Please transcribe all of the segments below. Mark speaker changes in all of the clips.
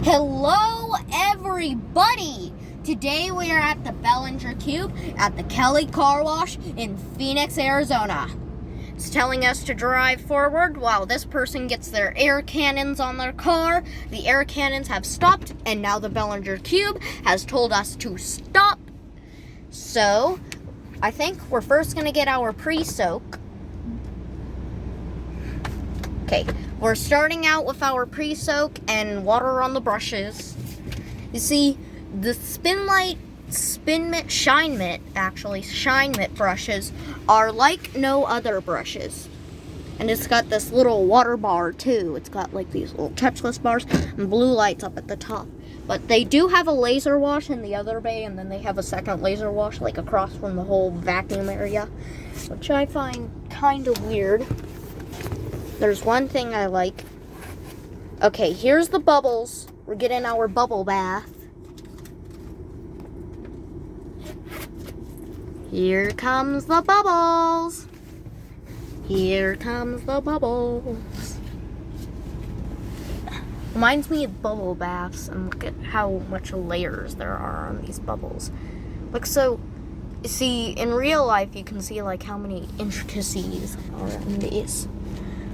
Speaker 1: Hello, everybody! Today we are at the Bellanger Cube at the Kelly Car Wash in Phoenix, Arizona. It's telling us to drive forward while this person gets their air cannons on their car. The air cannons have stopped, and now the Bellanger Cube has told us to stop. So, I think we're first going to get our pre-soak. Okay, we're starting out with our pre-soak and water on the brushes. You see, the shine mitt brushes are like no other brushes. And it's got this little water bar too. It's got like these little touchless bars and blue lights up at the top. But they do have a laser wash in the other bay, and then they have a second laser wash like across from the whole vacuum area, which I find kind of weird. There's one thing I like. Okay, here's the bubbles. We're getting our bubble bath. Here comes the bubbles. Here comes the bubbles. Reminds me of bubble baths, and look at how much layers there are on these bubbles. Look, so, you see, in real life, you can see like how many intricacies are in these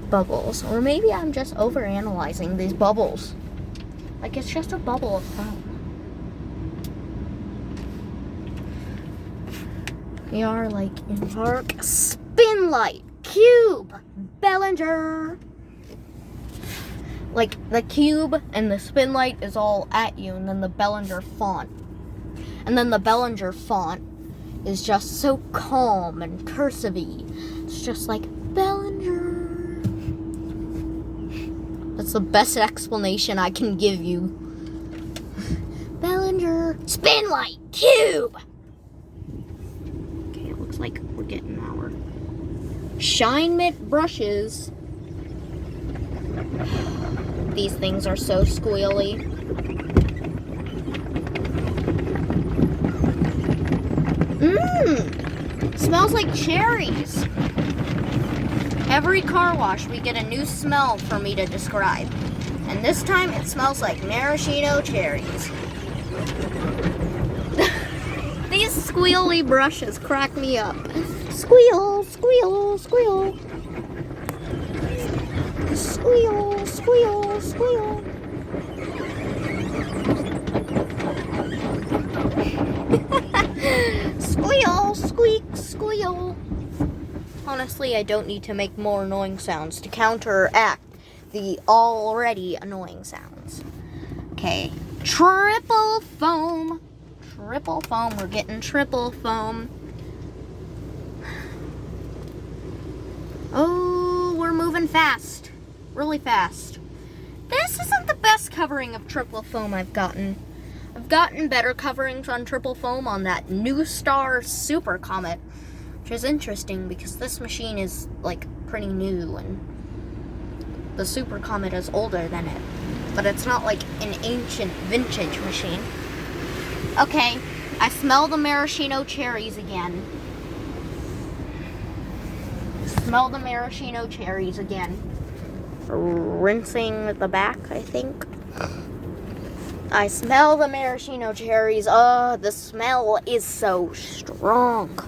Speaker 1: bubbles. Or maybe I'm just overanalyzing these bubbles. Like, it's just a bubble of foam. We are like in Park Spin Light Cube Bellanger. Like, the cube and the spin light is all at you, and then the Bellanger font. And then the Bellanger font is just so calm and cursive-y. It's just like, Bellanger. That's the best explanation I can give you. Bellanger Spin Light Cube! Okay, it looks like we're getting our shine mitt brushes. These things are so squealy. Smells like cherries. Every car wash, we get a new smell for me to describe. And this time, it smells like maraschino cherries. These squealy brushes crack me up. Squeal, squeal, squeal. Squeal, squeal, squeal. Squeal, squeak, squeal. Honestly, I don't need to make more annoying sounds to counteract the already annoying sounds. Okay, triple foam. Triple foam, we're getting triple foam. Oh, we're moving fast. Really fast. This isn't the best covering of triple foam I've gotten. I've gotten better coverings on triple foam on that New Star Super Comet, which is interesting because this machine is like pretty new and the Super Comet is older than it. But it's not like an ancient vintage machine. Okay, I smell the maraschino cherries again. Smell the maraschino cherries again. Rinsing the back, I think. I smell the maraschino cherries. Oh, the smell is so strong.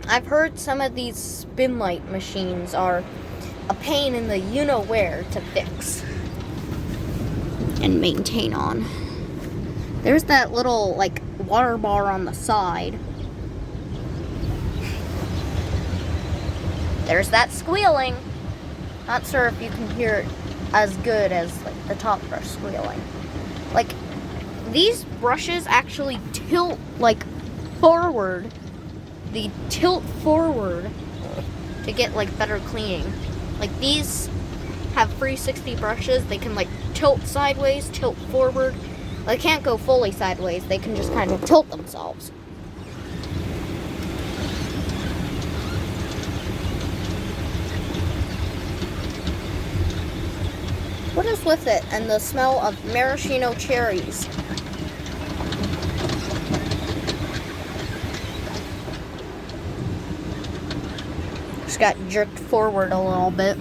Speaker 1: I've heard some of these spin light machines are a pain in the you-know-where to fix and maintain on. There's that little, like, water bar on the side. There's that squealing. Not sure if you can hear it as good as like the top brush squealing. Like, these brushes actually tilt like forward. They tilt forward to get like better cleaning. Like, these have 360 brushes. They can like tilt sideways, tilt forward. They can't go fully sideways. They can just kind of tilt themselves. What is with it and the smell of maraschino cherries? Just got jerked forward a little bit.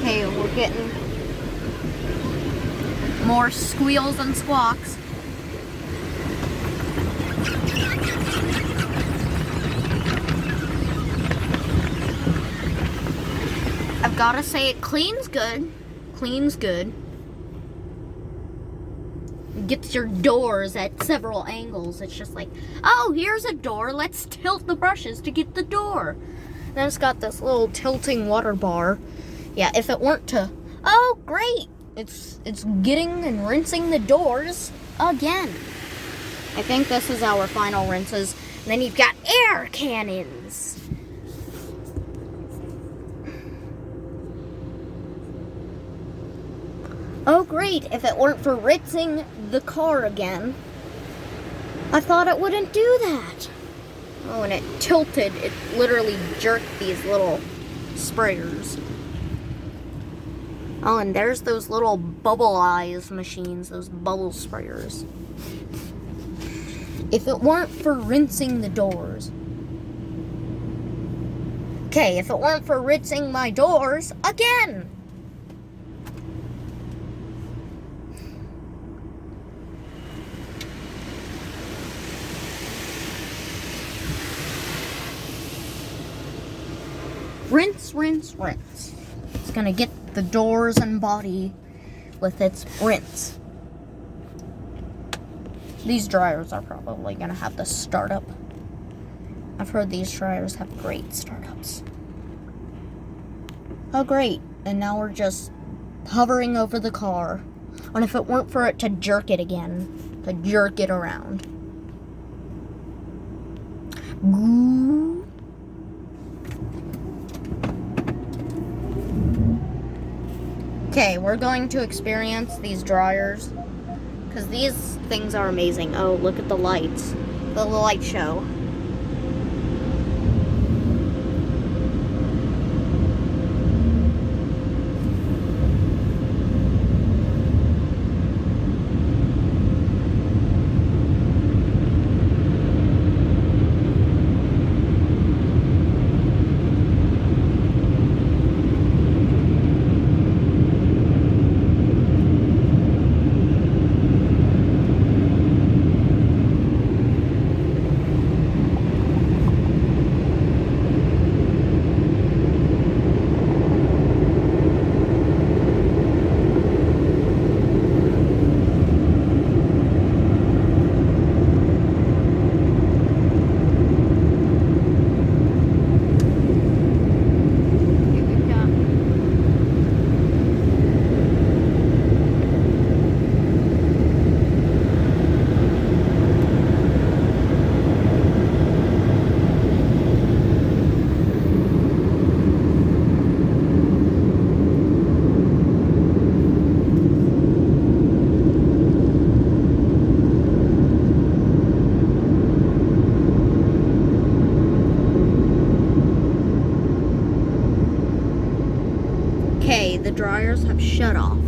Speaker 1: Okay, we're getting more squeals and squawks. I've gotta say, it cleans good. Cleans good. It gets your doors at several angles. It's just like, oh, here's a door. Let's tilt the brushes to get the door. Then it's got this little tilting water bar. Yeah, if it weren't to, oh, great. It's getting and rinsing the doors again. I think this is our final rinses. And then you've got air cannons. Oh great, if it weren't for rinsing the car again. I thought it wouldn't do that. Oh, and it tilted. It literally jerked these little sprayers. Oh, and there's those little bubble eyes machines, those bubble sprayers. If it weren't for rinsing the doors. Okay, if it weren't for rinsing my doors again. Rinse, rinse, rinse. It's gonna get the doors and body with its rinse. These dryers are probably gonna have the startup. I've heard these dryers have great startups. Oh great, and now we're just hovering over the car. And if it weren't for it to jerk it again, to jerk it around. Okay, we're going to experience these dryers because these things are amazing. Oh, look at the lights. The light show. Okay, the dryers have shut off.